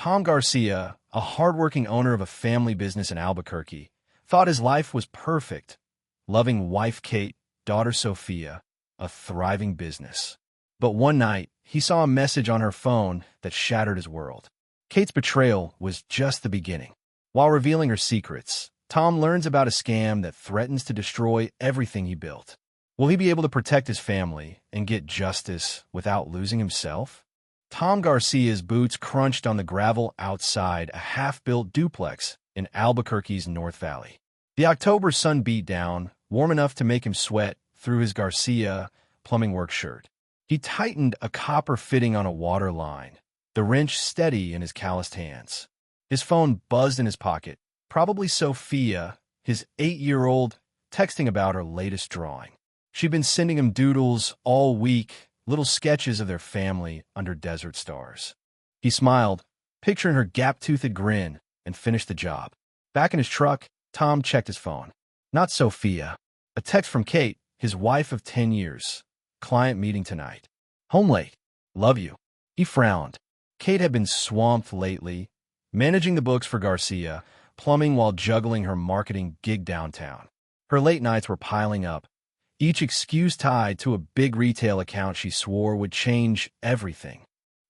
Tom Garcia, a hardworking owner of a family business in Albuquerque, thought his life was perfect, loving wife Kate, daughter Sophia, a thriving business. But one night, he saw a message on her phone that shattered his world. Kate's betrayal was just the beginning. While revealing her secrets, Tom learns about a scam that threatens to destroy everything he built. Will he be able to protect his family and get justice without losing himself? Tom Garcia's boots crunched on the gravel outside a half-built duplex in Albuquerque's North Valley. The October sun beat down, warm enough to make him sweat through his Garcia plumbing work shirt. He tightened a copper fitting on a water line, the wrench steady in his calloused hands. His phone buzzed in his pocket, probably Sophia, his 8-year-old, texting about her latest drawing. She'd been sending him doodles all week, little sketches of their family under desert stars. He smiled, picturing her gap-toothed grin, and finished the job. Back in his truck, Tom checked his phone. Not Sophia. A text from Kate, his wife of 10 years. Client meeting tonight. Home late. Love you. He frowned. Kate had been swamped lately, managing the books for Garcia, plumbing while juggling her marketing gig downtown. Her late nights were piling up, each excuse tied to a big retail account she swore would change everything.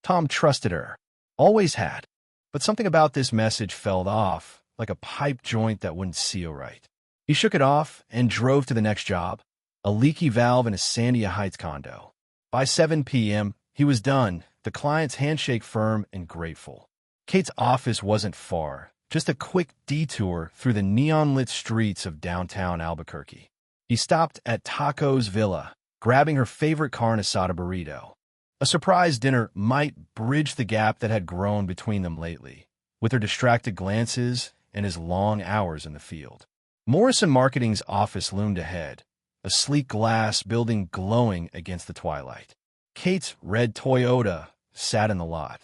Tom trusted her. Always had. But something about this message felt off, like a pipe joint that wouldn't seal right. He shook it off and drove to the next job, a leaky valve in a Sandia Heights condo. By 7 p.m., he was done, the client's handshake firm and grateful. Kate's office wasn't far, just a quick detour through the neon-lit streets of downtown Albuquerque. He stopped at Taco's Villa, grabbing her favorite carne asada burrito. A surprise dinner might bridge the gap that had grown between them lately, with her distracted glances and his long hours in the field. Morrison Marketing's office loomed ahead, a sleek glass building glowing against the twilight. Kate's red Toyota sat in the lot,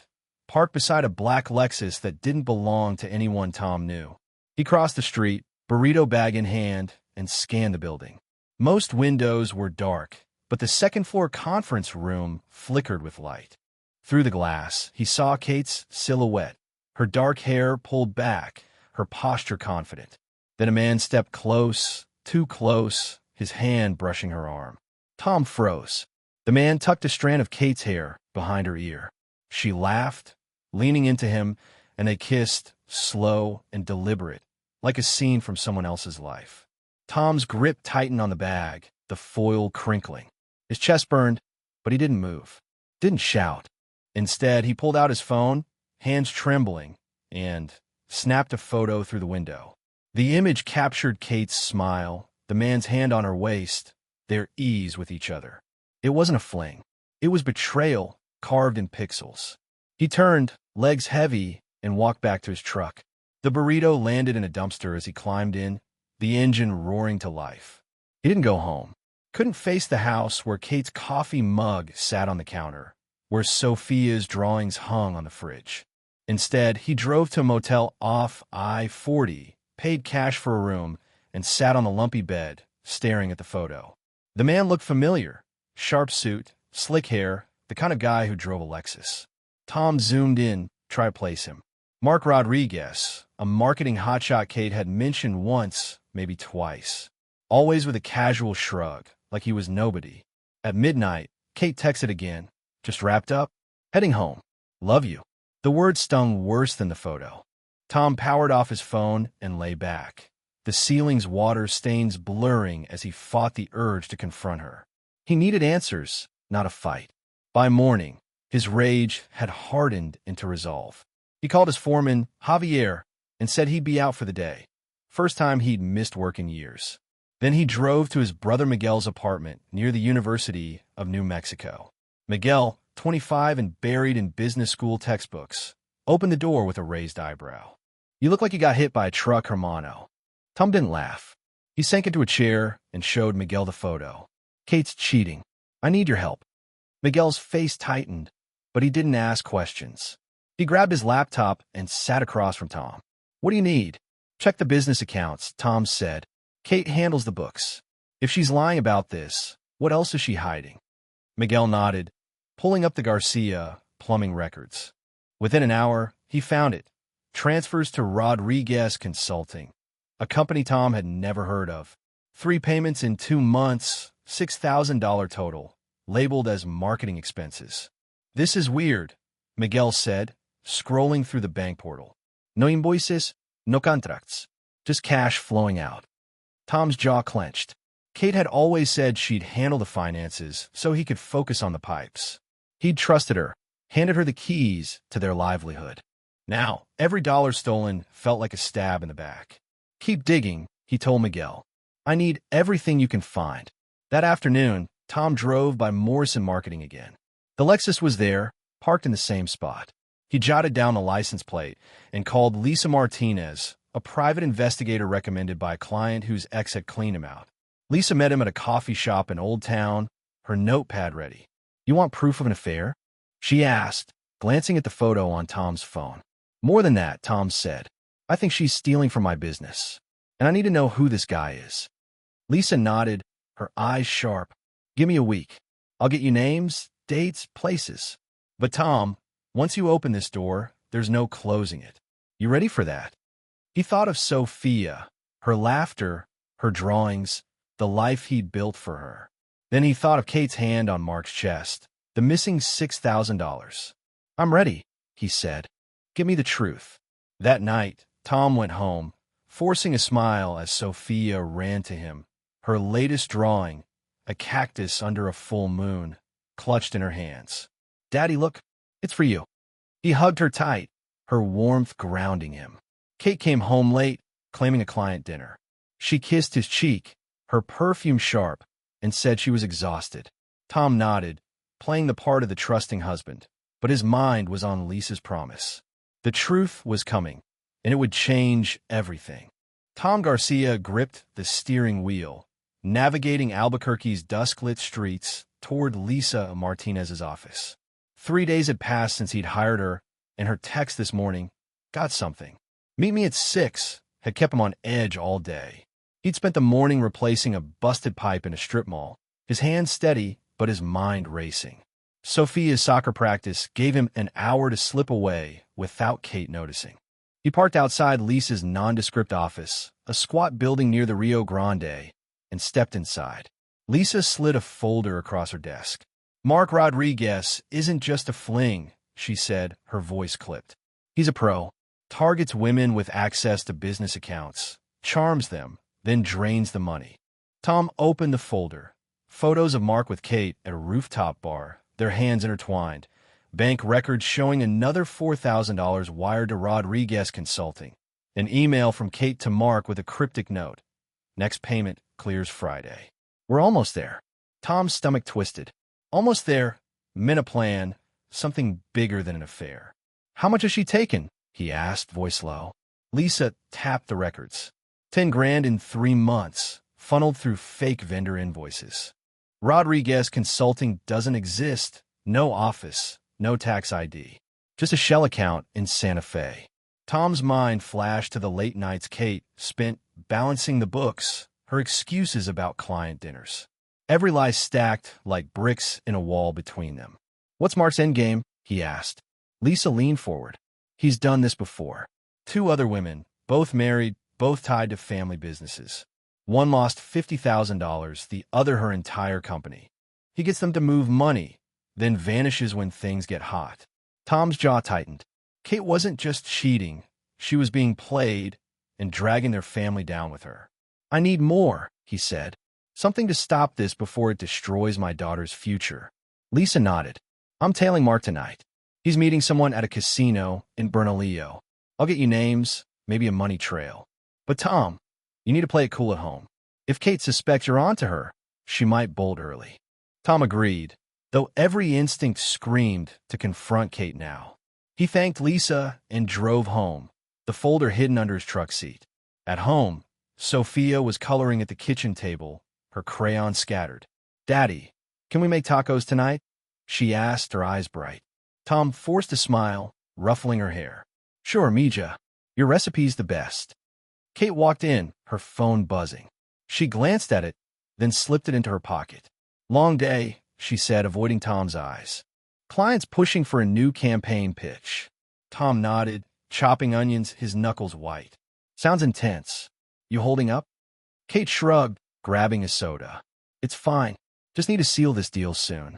parked beside a black Lexus that didn't belong to anyone Tom knew. He crossed the street, burrito bag in hand, and scanned the building. Most windows were dark, but the second-floor conference room flickered with light. Through the glass, he saw Kate's silhouette, her dark hair pulled back, her posture confident. Then a man stepped close, too close, his hand brushing her arm. Tom froze. The man tucked a strand of Kate's hair behind her ear. She laughed, leaning into him, and they kissed, slow and deliberate, like a scene from someone else's life. Tom's grip tightened on the bag, the foil crinkling. His chest burned, but he didn't move, didn't shout. Instead, he pulled out his phone, hands trembling, and snapped a photo through the window. The image captured Kate's smile, the man's hand on her waist, their ease with each other. It wasn't a fling. It was betrayal, carved in pixels. He turned, legs heavy, and walked back to his truck. The burrito landed in a dumpster as he climbed in, the engine roaring to life. He didn't go home. Couldn't face the house where Kate's coffee mug sat on the counter, where Sophia's drawings hung on the fridge. Instead, he drove to a motel off I-40, paid cash for a room, and sat on the lumpy bed, staring at the photo. The man looked familiar. Sharp suit, slick hair, the kind of guy who drove a Lexus. Tom zoomed in, tried to place him. Mark Rodriguez, a marketing hotshot Kate had mentioned once, maybe twice. Always with a casual shrug, like he was nobody. At midnight, Kate texted again. Just wrapped up? Heading home. Love you. The words stung worse than the photo. Tom powered off his phone and lay back, the ceiling's water stains blurring as he fought the urge to confront her. He needed answers, not a fight. By morning, his rage had hardened into resolve. He called his foreman, Javier, and said he'd be out for the day. First time he'd missed work in years. Then he drove to his brother Miguel's apartment near the University of New Mexico. Miguel, 25 and buried in business school textbooks, opened the door with a raised eyebrow. You look like you got hit by a truck, Hermano. Tom didn't laugh. He sank into a chair and showed Miguel the photo. Kate's cheating. I need your help. Miguel's face tightened, but he didn't ask questions. He grabbed his laptop and sat across from Tom. What do you need? Check the business accounts, Tom said. Kate handles the books. If she's lying about this, what else is she hiding? Miguel nodded, pulling up the Garcia plumbing records. Within an hour, he found it. Transfers to Rodriguez Consulting, a company Tom had never heard of. 3 payments in 2 months, $6,000 total, labeled as marketing expenses. This is weird, Miguel said, scrolling through the bank portal. No invoices, no contracts, just cash flowing out. Tom's jaw clenched. Kate had always said she'd handle the finances so he could focus on the pipes. He'd trusted her, handed her the keys to their livelihood. Now, every dollar stolen felt like a stab in the back. Keep digging, he told Miguel. I need everything you can find. That afternoon, Tom drove by Morrison Marketing again. The Lexus was there, parked in the same spot. He jotted down the license plate and called Lisa Martinez, a private investigator recommended by a client whose ex had cleaned him out. Lisa met him at a coffee shop in Old Town, her notepad ready. You want proof of an affair? She asked, glancing at the photo on Tom's phone. More than that, Tom said. I think she's stealing from my business, and I need to know who this guy is. Lisa nodded, her eyes sharp. Give me a week. I'll get you names, dates, places. But Tom, once you open this door, there's no closing it. You ready for that? He thought of Sophia, her laughter, her drawings, the life he'd built for her. Then he thought of Kate's hand on Mark's chest, the missing $6,000. I'm ready, he said. Give me the truth. That night, Tom went home, forcing a smile as Sophia ran to him, her latest drawing, a cactus under a full moon, clutched in her hands. Daddy, look, it's for you. He hugged her tight, her warmth grounding him. Kate came home late, claiming a client dinner. She kissed his cheek, her perfume sharp, and said she was exhausted. Tom nodded, playing the part of the trusting husband, but his mind was on Lisa's promise. The truth was coming, and it would change everything. Tom Garcia gripped the steering wheel, navigating Albuquerque's dusk-lit streets toward Lisa Martinez's office. 3 days had passed since he'd hired her, and her text this morning, got something. Meet me at 6, had kept him on edge all day. He'd spent the morning replacing a busted pipe in a strip mall, his hands steady, but his mind racing. Sophia's soccer practice gave him an hour to slip away without Kate noticing. He parked outside Lisa's nondescript office, a squat building near the Rio Grande, and stepped inside. Lisa slid a folder across her desk. Mark Rodriguez isn't just a fling, she said, her voice clipped. He's a pro. Targets women with access to business accounts, charms them, then drains the money. Tom opened the folder. Photos of Mark with Kate at a rooftop bar, their hands intertwined. Bank records showing another $4,000 wired to Rodriguez Consulting. An email from Kate to Mark with a cryptic note. Next payment clears Friday. We're almost there. Tom's stomach twisted. Almost there, meant a plan, something bigger than an affair. How much has she taken? He asked, voice low. Lisa tapped the records. 10 grand in 3 months, funneled through fake vendor invoices. Rodriguez Consulting doesn't exist. No office, no tax ID. Just a shell account in Santa Fe. Tom's mind flashed to the late nights Kate spent balancing the books, her excuses about client dinners. Every lie stacked like bricks in a wall between them. What's Mark's endgame? He asked. Lisa leaned forward. He's done this before. 2 other women, both married, both tied to family businesses. One lost $50,000, the other her entire company. He gets them to move money, then vanishes when things get hot. Tom's jaw tightened. Kate wasn't just cheating. She was being played and dragging their family down with her. I need more, he said. Something to stop this before it destroys my daughter's future. Lisa nodded. I'm tailing Mark tonight. He's meeting someone at a casino in Bernalillo. I'll get you names, maybe a money trail. But Tom, you need to play it cool at home. If Kate suspects you're onto her, she might bolt early. Tom agreed, though every instinct screamed to confront Kate now. He thanked Lisa and drove home, the folder hidden under his truck seat. At home, Sophia was coloring at the kitchen table, her crayon scattered. Daddy, can we make tacos tonight? She asked, her eyes bright. Tom forced a smile, ruffling her hair. Sure, Mija. Your recipe's the best. Kate walked in, her phone buzzing. She glanced at it, then slipped it into her pocket. Long day, she said, avoiding Tom's eyes. Clients pushing for a new campaign pitch. Tom nodded, chopping onions, his knuckles white. Sounds intense. You holding up? Kate shrugged, grabbing a soda. It's fine. Just need to seal this deal soon.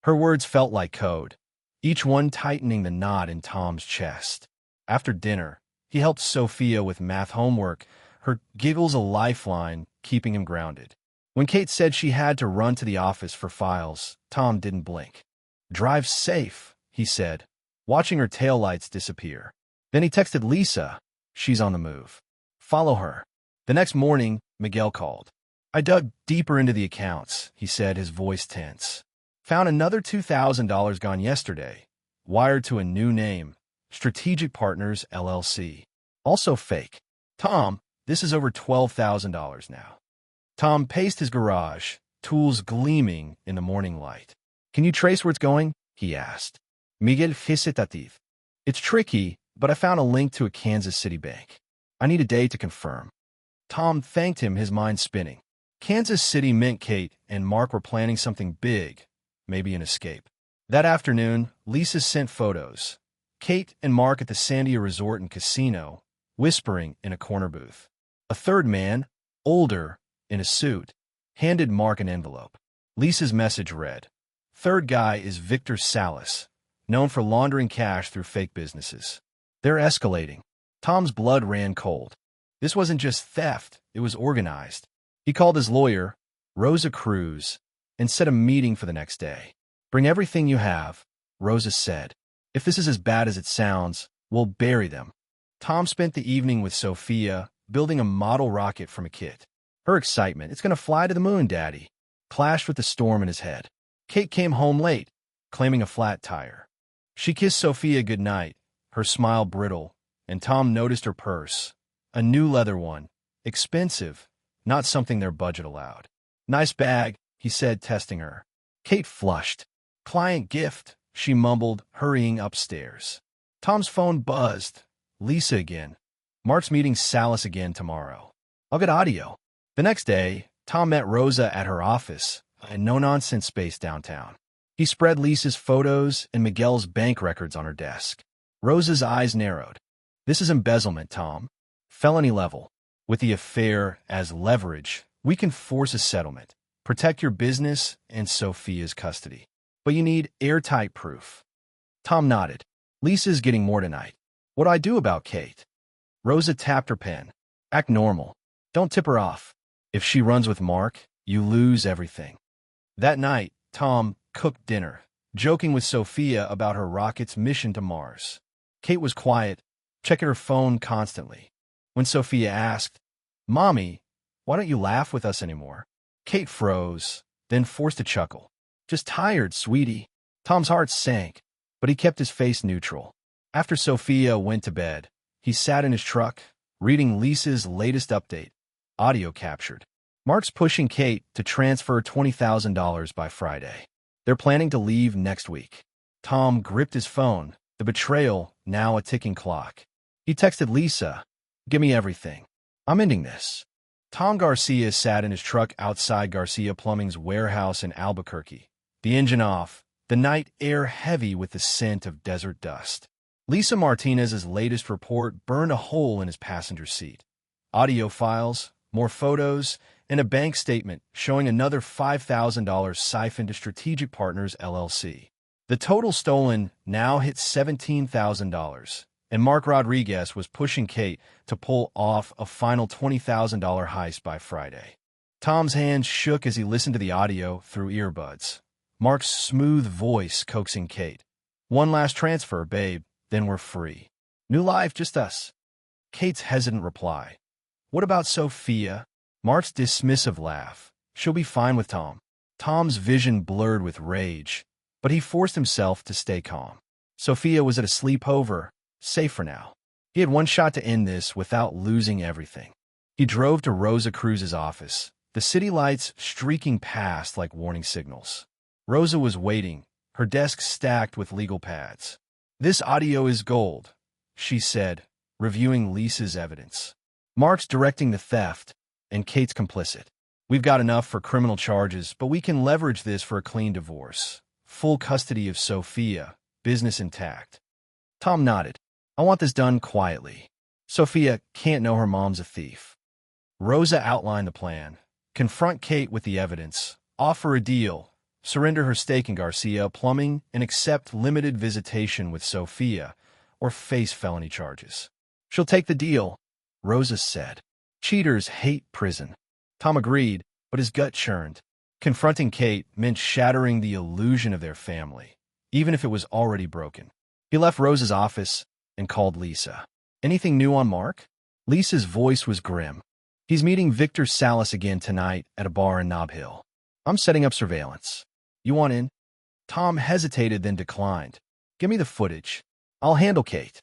Her words felt like code, each one tightening the knot in Tom's chest. After dinner, he helped Sophia with math homework, her giggles a lifeline, keeping him grounded. When Kate said she had to run to the office for files, Tom didn't blink. Drive safe, he said, watching her taillights disappear. Then he texted Lisa. She's on the move. Follow her. The next morning, Miguel called. I dug deeper into the accounts, he said, his voice tense. Found another $2,000 gone yesterday, wired to a new name, Strategic Partners, LLC. Also fake. Tom, this is over $12,000 now. Tom paced his garage, tools gleaming in the morning light. Can you trace where it's going? He asked. Miguel hesitative. It's tricky, but I found a link to a Kansas City bank. I need a day to confirm. Tom thanked him, his mind spinning. Kansas City meant Kate and Mark were planning something big, maybe an escape. That afternoon, Lisa sent photos. Kate and Mark at the Sandia Resort and Casino, whispering in a corner booth. A third man, older, in a suit, handed Mark an envelope. Lisa's message read, Third guy is Victor Salas, known for laundering cash through fake businesses. They're escalating. Tom's blood ran cold. This wasn't just theft, it was organized. He called his lawyer, Rosa Cruz, and set a meeting for the next day. Bring everything you have, Rosa said. If this is as bad as it sounds, we'll bury them. Tom spent the evening with Sophia, building a model rocket from a kit. Her excitement, it's going to fly to the moon, Daddy, clashed with the storm in his head. Kate came home late, claiming a flat tire. She kissed Sophia goodnight, her smile brittle, and Tom noticed her purse. A new leather one, expensive, not something their budget allowed. Nice bag, he said, testing her. Kate flushed. Client gift, she mumbled, hurrying upstairs. Tom's phone buzzed. Lisa again. Mark's meeting Salas again tomorrow. I'll get audio. The next day, Tom met Rosa at her office, a no-nonsense space downtown. He spread Lisa's photos and Miguel's bank records on her desk. Rosa's eyes narrowed. This is embezzlement, Tom. Felony level. With the affair as leverage, we can force a settlement, protect your business and Sophia's custody. But you need airtight proof. Tom nodded. Lisa's getting more tonight. What do I do about Kate? Rosa tapped her pen. Act normal. Don't tip her off. If she runs with Mark, you lose everything. That night, Tom cooked dinner, joking with Sophia about her rocket's mission to Mars. Kate was quiet, checking her phone constantly. When Sophia asked, Mommy, why don't you laugh with us anymore? Kate froze, then forced a chuckle. Just tired, sweetie. Tom's heart sank, but he kept his face neutral. After Sophia went to bed, he sat in his truck, reading Lisa's latest update, audio captured. Mark's pushing Kate to transfer $20,000 by Friday. They're planning to leave next week. Tom gripped his phone, the betrayal now a ticking clock. He texted Lisa, Give me everything. I'm ending this. Tom Garcia sat in his truck outside Garcia Plumbing's warehouse in Albuquerque, the engine off, the night air heavy with the scent of desert dust. Lisa Martinez's latest report burned a hole in his passenger seat. Audio files, more photos, and a bank statement showing another $5,000 siphoned to Strategic Partners, LLC. The total stolen now hit $17,000, and Mark Rodriguez was pushing Kate to pull off a final $20,000 heist by Friday. Tom's hands shook as he listened to the audio through earbuds. Mark's smooth voice coaxing Kate. One last transfer, babe, then we're free. New life, just us. Kate's hesitant reply. What about Sophia? Mark's dismissive laugh. She'll be fine with Tom. Tom's vision blurred with rage, but he forced himself to stay calm. Sophia was at a sleepover, safe for now. He had one shot to end this without losing everything. He drove to Rosa Cruz's office, the city lights streaking past like warning signals. Rosa was waiting, her desk stacked with legal pads. This audio is gold, she said, reviewing Lisa's evidence. Mark's directing the theft, and Kate's complicit. We've got enough for criminal charges, but we can leverage this for a clean divorce. Full custody of Sophia, business intact. Tom nodded. I want this done quietly. Sophia can't know her mom's a thief. Rosa outlined the plan. Confront Kate with the evidence, offer a deal, surrender her stake in Garcia Plumbing, and accept limited visitation with Sophia, or face felony charges. She'll take the deal, Rosa said. Cheaters hate prison. Tom agreed, but his gut churned. Confronting Kate meant shattering the illusion of their family, even if it was already broken. He left Rosa's office and called Lisa. Anything new on Mark? Lisa's voice was grim. He's meeting Victor Salas again tonight at a bar in Nob Hill. I'm setting up surveillance. You want in? Tom hesitated, then declined. Give me the footage. I'll handle Kate.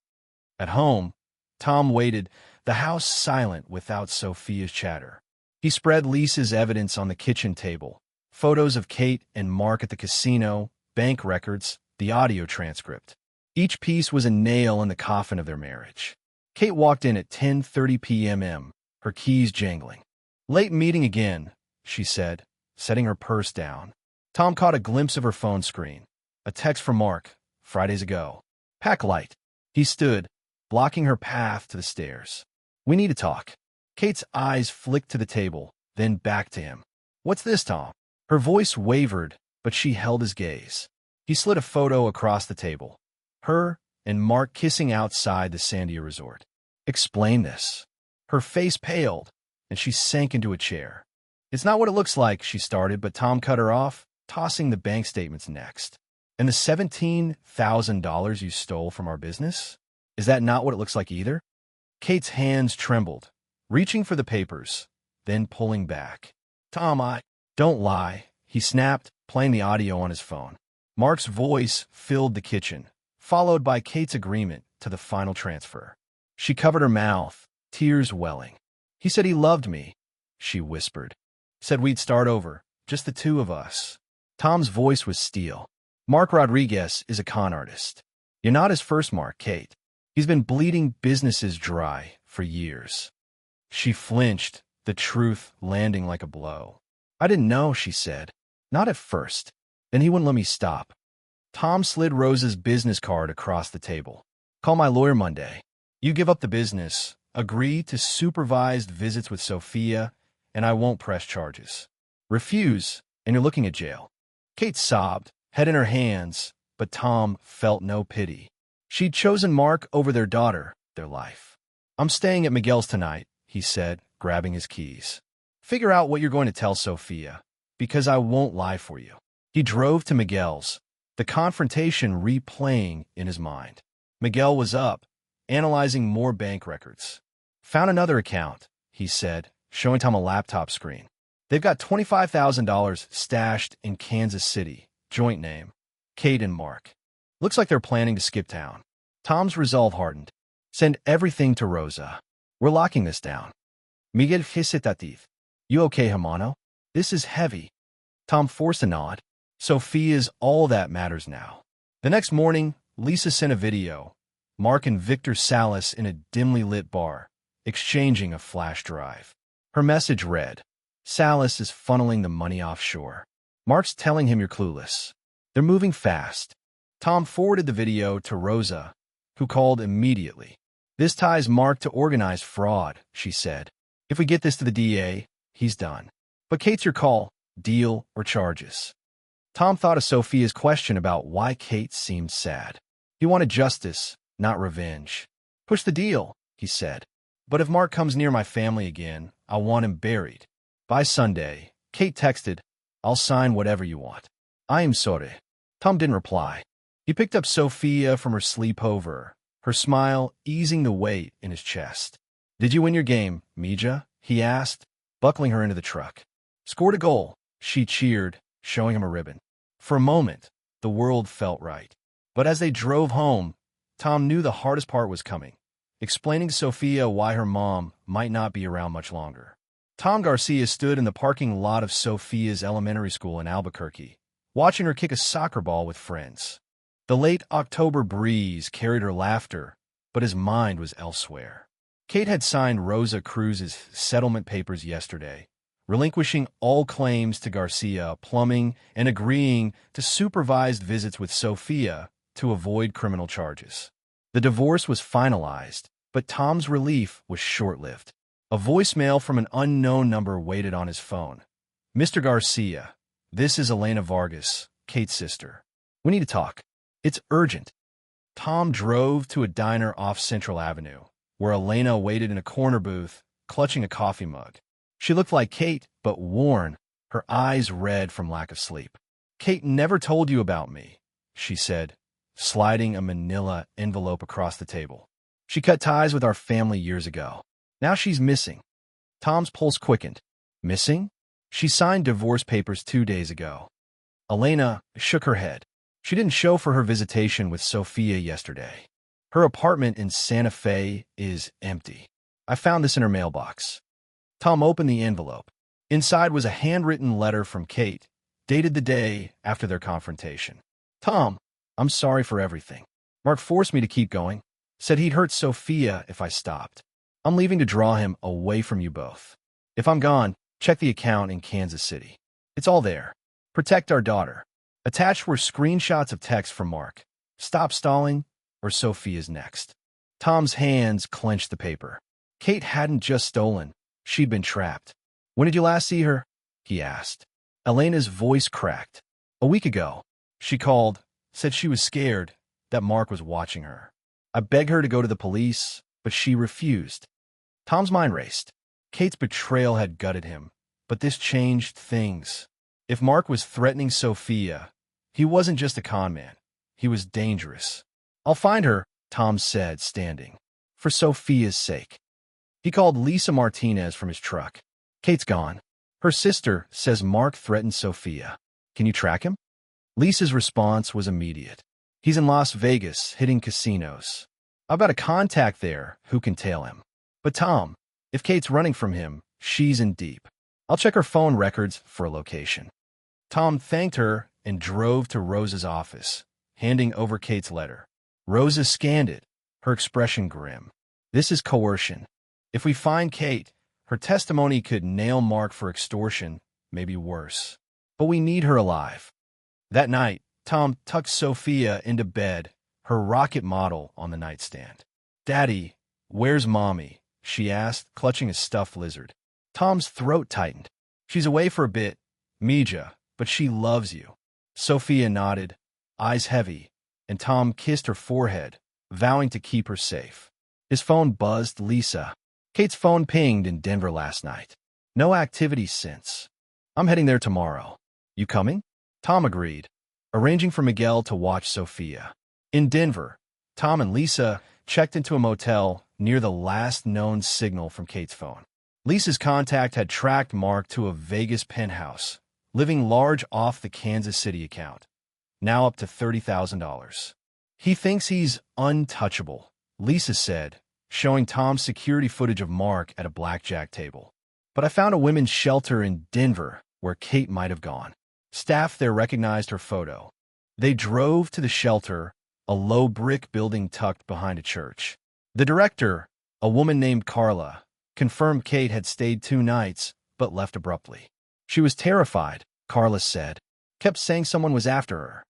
At home, Tom waited, the house silent without Sophia's chatter. He spread Lisa's evidence on the kitchen table. Photos of Kate and Mark at the casino, bank records, the audio transcript. Each piece was a nail in the coffin of their marriage. Kate walked in at 10:30 p.m., her keys jangling. Late meeting again, she said, setting her purse down. Tom caught a glimpse of her phone screen. A text from Mark, Fridays ago. Pack light. He stood, blocking her path to the stairs. We need to talk. Kate's eyes flicked to the table, then back to him. What's this, Tom? Her voice wavered, but she held his gaze. He slid a photo across the table. Her and Mark kissing outside the Sandia resort. Explain this. Her face paled, and she sank into a chair. It's not what it looks like, she started, but Tom cut her off, tossing the bank statements next. And the $17,000 you stole from our business? Is that not what it looks like either? Kate's hands trembled, reaching for the papers, then pulling back. Tom, don't lie, he snapped, playing the audio on his phone. Mark's voice filled the kitchen, followed by Kate's agreement to the final transfer. She covered her mouth, tears welling. He said he loved me, she whispered. Said we'd start over, just the two of us. Tom's voice was steel. Mark Rodriguez is a con artist. You're not his first mark, Kate. He's been bleeding businesses dry for years. She flinched, the truth landing like a blow. I didn't know, she said. Not at first. Then he wouldn't let me stop. Tom slid Rosa's business card across the table. Call my lawyer Monday. You give up the business, agree to supervised visits with Sophia, and I won't press charges. Refuse, and you're looking at jail. Kate sobbed, head in her hands, but Tom felt no pity. She'd chosen Mark over their daughter, their life. I'm staying at Miguel's tonight, he said, grabbing his keys. Figure out what you're going to tell Sophia, because I won't lie for you. He drove to Miguel's, the confrontation replaying in his mind. Miguel was up, analyzing more bank records. Found another account, he said, showing Tom a laptop screen. They've got $25,000 stashed in Kansas City, joint name, Kate and Mark. Looks like they're planning to skip town. Tom's resolve hardened. Send everything to Rosa. We're locking this down. Miguel Hicitatif. You okay, Hermano? This is heavy. Tom forced a nod. Sophia's all that matters now. The next morning, Lisa sent a video. Mark and Victor Salas in a dimly lit bar, exchanging a flash drive. Her message read, Salas is funneling the money offshore. Mark's telling him you're clueless. They're moving fast. Tom forwarded the video to Rosa, who called immediately. This ties Mark to organized fraud, she said. If we get this to the DA, he's done. But Kate's your call, deal or charges. Tom thought of Sophia's question about why Kate seemed sad. He wanted justice, not revenge. Push the deal, he said. But if Mark comes near my family again, I want him buried. By Sunday, Kate texted, I'll sign whatever you want. I am sorry. Tom didn't reply. He picked up Sophia from her sleepover, her smile easing the weight in his chest. Did you win your game, Mija? He asked, buckling her into the truck. Scored a goal, she cheered, showing him a ribbon. For a moment, the world felt right. But as they drove home, Tom knew the hardest part was coming, explaining to Sophia why her mom might not be around much longer. Tom Garcia stood in the parking lot of Sophia's elementary school in Albuquerque, watching her kick a soccer ball with friends. The late October breeze carried her laughter, but his mind was elsewhere. Kate had signed Rosa Cruz's settlement papers yesterday, relinquishing all claims to Garcia Plumbing and agreeing to supervised visits with Sophia to avoid criminal charges. The divorce was finalized, but Tom's relief was short-lived. A voicemail from an unknown number waited on his phone. "Mr. Garcia, this is Elena Vargas, Kate's sister. We need to talk. It's urgent." Tom drove to a diner off Central Avenue, where Elena waited in a corner booth, clutching a coffee mug. She looked like Kate, but worn, her eyes red from lack of sleep. "Kate never told you about me," she said, sliding a manila envelope across the table. "She cut ties with our family years ago. Now she's missing." Tom's pulse quickened. "Missing?" "She signed divorce papers 2 days ago." Elena shook her head. "She didn't show for her visitation with Sophia yesterday. Her apartment in Santa Fe is empty. I found this in her mailbox." Tom opened the envelope. Inside was a handwritten letter from Kate, dated the day after their confrontation. "Tom, I'm sorry for everything. Mark forced me to keep going. Said he'd hurt Sophia if I stopped. I'm leaving to draw him away from you both. If I'm gone, check the account in Kansas City. It's all there. Protect our daughter." Attached were screenshots of texts from Mark. "Stop stalling, or Sophia's next." Tom's hands clenched the paper. Kate hadn't just stolen. She'd been trapped. "When did you last see her?" he asked. Elena's voice cracked. "A week ago. She called, said she was scared, that Mark was watching her. I begged her to go to the police, but she refused." Tom's mind raced. Kate's betrayal had gutted him, but this changed things. If Mark was threatening Sophia, he wasn't just a con man. He was dangerous. "I'll find her," Tom said, standing. "For Sophia's sake." He called Lisa Martinez from his truck. "Kate's gone. Her sister says Mark threatened Sophia. Can you track him?" Lisa's response was immediate. "He's in Las Vegas, hitting casinos. I've got a contact there who can tail him. But Tom, if Kate's running from him, she's in deep. I'll check her phone records for a location." Tom thanked her and drove to Rosa's office, handing over Kate's letter. Rosa scanned it, her expression grim. "This is coercion. If we find Kate, her testimony could nail Mark for extortion, maybe worse. But we need her alive." That night, Tom tucked Sophia into bed, her rocket model on the nightstand. "Daddy, where's Mommy?" she asked, clutching a stuffed lizard. Tom's throat tightened. "She's away for a bit, Mija, but she loves you." Sophia nodded, eyes heavy, and Tom kissed her forehead, vowing to keep her safe. His phone buzzed. Lisa. "Kate's phone pinged in Denver last night. No activity since. I'm heading there tomorrow. You coming?" Tom agreed, arranging for Miguel to watch Sophia. In Denver, Tom and Lisa checked into a motel near the last known signal from Kate's phone. Lisa's contact had tracked Mark to a Vegas penthouse, living large off the Kansas City account, now up to $30,000. "He thinks he's untouchable," Lisa said, showing Tom security footage of Mark at a blackjack table. "But I found a women's shelter in Denver where Kate might have gone." Staff there recognized her photo. They drove to the shelter, a low brick building tucked behind a church. The director, a woman named Carla, confirmed Kate had stayed 2 nights, but left abruptly. "She was terrified," Carla said. "Kept saying someone was after her."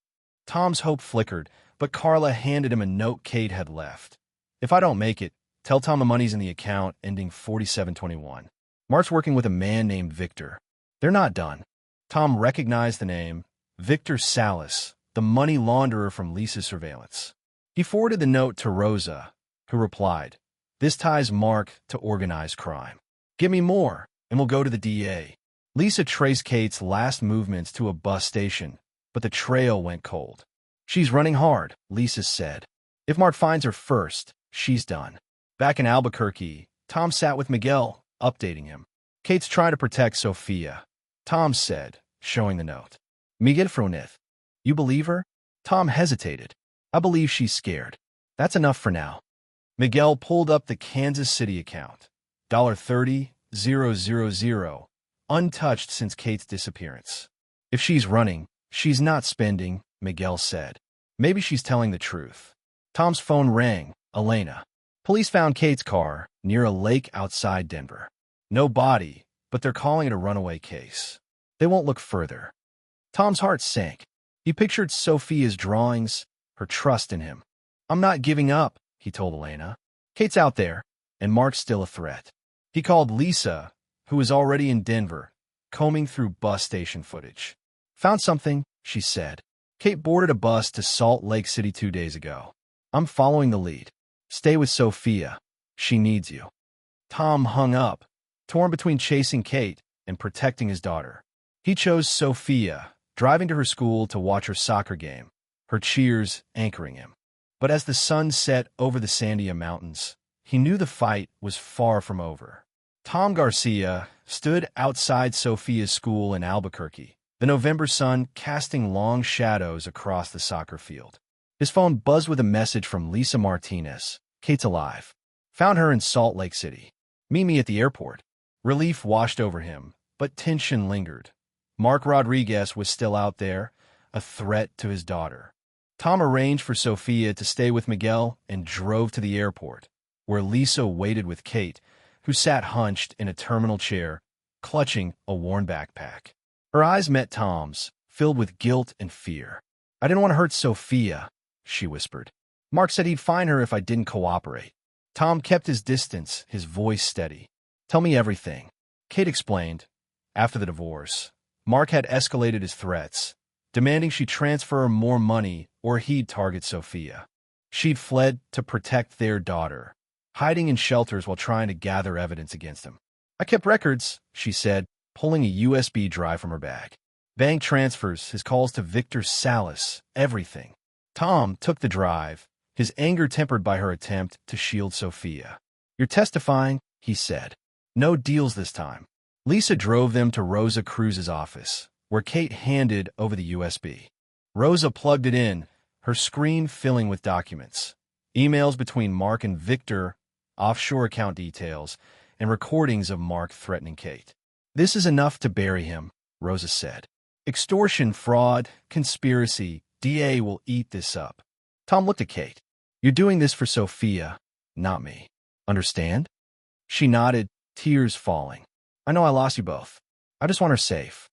Tom's hope flickered, but Carla handed him a note Kate had left. "If I don't make it, tell Tom the money's in the account ending 4721. Mark's working with a man named Victor. They're not done." Tom recognized the name, Victor Salas, the money launderer from Lisa's surveillance. He forwarded the note to Rosa, who replied, "This ties Mark to organized crime. Give me more, and we'll go to the DA." Lisa traced Kate's last movements to a bus station, but the trail went cold. "She's running hard," Lisa said. "If Mark finds her first, she's done." Back in Albuquerque, Tom sat with Miguel, updating him. "Kate's trying to protect Sophia," Tom said, showing the note. "Miguel Froneth. You believe her?" Tom hesitated. "I believe she's scared. That's enough for now." Miguel pulled up the Kansas City account. $30,000, untouched since Kate's disappearance. "If she's running, she's not spending," Miguel said. "Maybe she's telling the truth." Tom's phone rang. Elena. "Police found Kate's car near a lake outside Denver. No body, but they're calling it a runaway case. They won't look further." Tom's heart sank. He pictured Sophia's drawings, her trust in him. "I'm not giving up," he told Elena. Kate's out there, and Mark's still a threat. He called Lisa, who was already in Denver, combing through bus station footage. Found something, she said. Kate boarded a bus to Salt Lake City 2 days ago. I'm following the lead. Stay with Sophia. She needs you. Tom hung up, torn between chasing Kate and protecting his daughter. He chose Sophia, driving to her school to watch her soccer game, her cheers anchoring him. But as the sun set over the Sandia Mountains, he knew the fight was far from over. Tom Garcia stood outside Sophia's school in Albuquerque, the November sun casting long shadows across the soccer field. His phone buzzed with a message from Lisa Martinez. Kate's alive. Found her in Salt Lake City. Meet me at the airport. Relief washed over him, but tension lingered. Mark Rodriguez was still out there, a threat to his daughter. Tom arranged for Sophia to stay with Miguel and drove to the airport, where Lisa waited with Kate, who sat hunched in a terminal chair, clutching a worn backpack. Her eyes met Tom's, filled with guilt and fear. I didn't want to hurt Sophia, she whispered. Mark said he'd find her if I didn't cooperate. Tom kept his distance, his voice steady. Tell me everything. Kate explained. After the divorce, Mark had escalated his threats, demanding she transfer more money or he'd target Sophia. She'd fled to protect their daughter, hiding in shelters while trying to gather evidence against him. I kept records, she said, pulling a USB drive from her bag. Bank transfers, his calls to Victor Salas, everything. Tom took the drive, his anger tempered by her attempt to shield Sophia. You're testifying, he said. No deals this time. Lisa drove them to Rosa Cruz's office, where Kate handed over the USB. Rosa plugged it in, her screen filling with documents. Emails between Mark and Victor, offshore account details, and recordings of Mark threatening Kate. This is enough to bury him, Rosa said. Extortion, fraud, conspiracy, DA will eat this up. Tom looked at Kate. You're doing this for Sophia, not me. Understand? She nodded, tears falling. I know I lost you both. I just want her safe.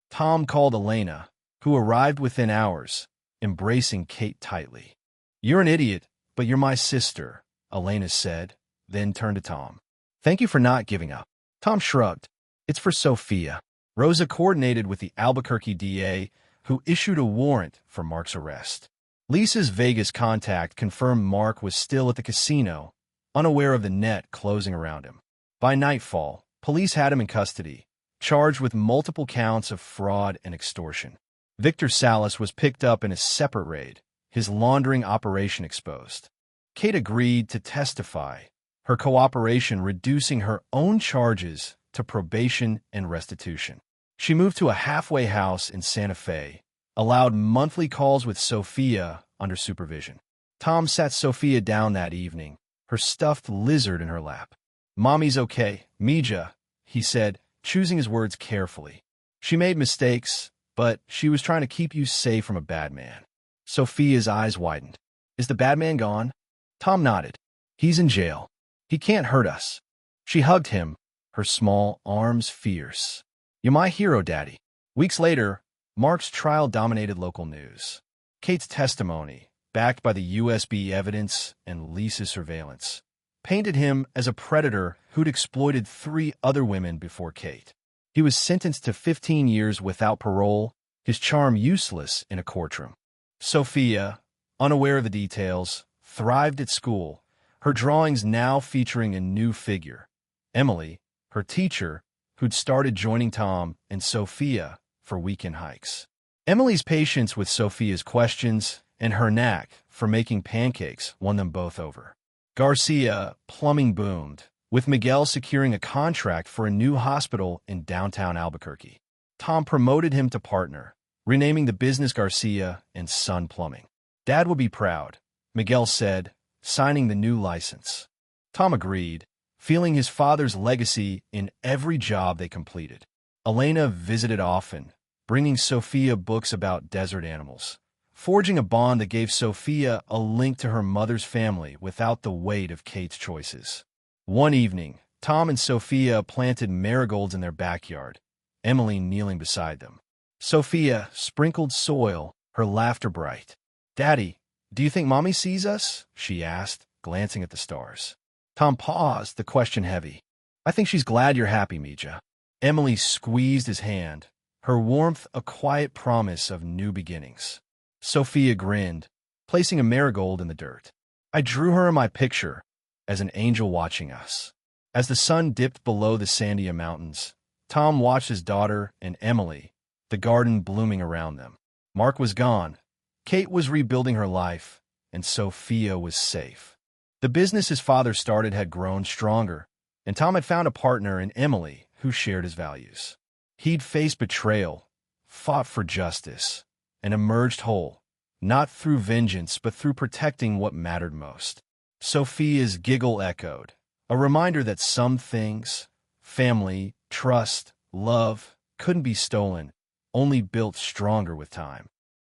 Tom called Elena, who arrived within hours, embracing Kate tightly. You're an idiot, but you're my sister, Elena said, then turned to Tom. Thank you for not giving up. Tom shrugged. It's for Sophia. Rosa coordinated with the Albuquerque DA, who issued a warrant for Mark's arrest. Lisa's Vegas contact confirmed Mark was still at the casino, unaware of the net closing around him. By nightfall, police had him in custody, charged with multiple counts of fraud and extortion. Victor Salas was picked up in a separate raid, his laundering operation exposed. Kate agreed to testify, her cooperation reducing her own charges to probation and restitution. She moved to a halfway house in Santa Fe, allowed monthly calls with Sophia under supervision. Tom sat Sophia down that evening, her stuffed lizard in her lap. Mommy's okay, Mija, he said, choosing his words carefully. She made mistakes, but she was trying to keep you safe from a bad man. Sophia's eyes widened. Is the bad man gone? Tom nodded. He's in jail. He can't hurt us. She hugged him, her small arms fierce. You're my hero, Daddy. Weeks later, Mark's trial dominated local news. Kate's testimony, backed by the USB evidence and Lisa's surveillance, painted him as a predator who'd exploited 3 other women before Kate. He was sentenced to 15 years without parole, his charm useless in a courtroom. Sophia, unaware of the details, thrived at school, her drawings now featuring a new figure, Emily, her teacher, who'd started joining Tom and Sophia for weekend hikes. Emily's patience with Sophia's questions and her knack for making pancakes won them both over. Garcia plumbing boomed, with Miguel securing a contract for a new hospital in downtown Albuquerque. Tom promoted him to partner, renaming the business Garcia and Son Plumbing. Dad would be proud, Miguel said, signing the new license. Tom agreed, feeling his father's legacy in every job they completed. Elena visited often, bringing Sophia books about desert animals, forging a bond that gave Sophia a link to her mother's family without the weight of Kate's choices. One evening, Tom and Sophia planted marigolds in their backyard, Emily kneeling beside them. Sophia sprinkled soil, her laughter bright. Daddy, do you think Mommy sees us? She asked, glancing at the stars. Tom paused, the question heavy. I think she's glad you're happy, Mija. Emily squeezed his hand, her warmth a quiet promise of new beginnings. Sophia grinned, placing a marigold in the dirt. I drew her in my picture, as an angel watching us. As the sun dipped below the Sandia Mountains, Tom watched his daughter and Emily, the garden blooming around them. Mark was gone, Kate was rebuilding her life, and Sophia was safe. The business his father started had grown stronger, and Tom had found a partner in Emily who shared his values. He'd faced betrayal, fought for justice, and emerged whole, not through vengeance but through protecting what mattered most. Sophia's giggle echoed, a reminder that some things, family, trust, love, couldn't be stolen, only built stronger with time.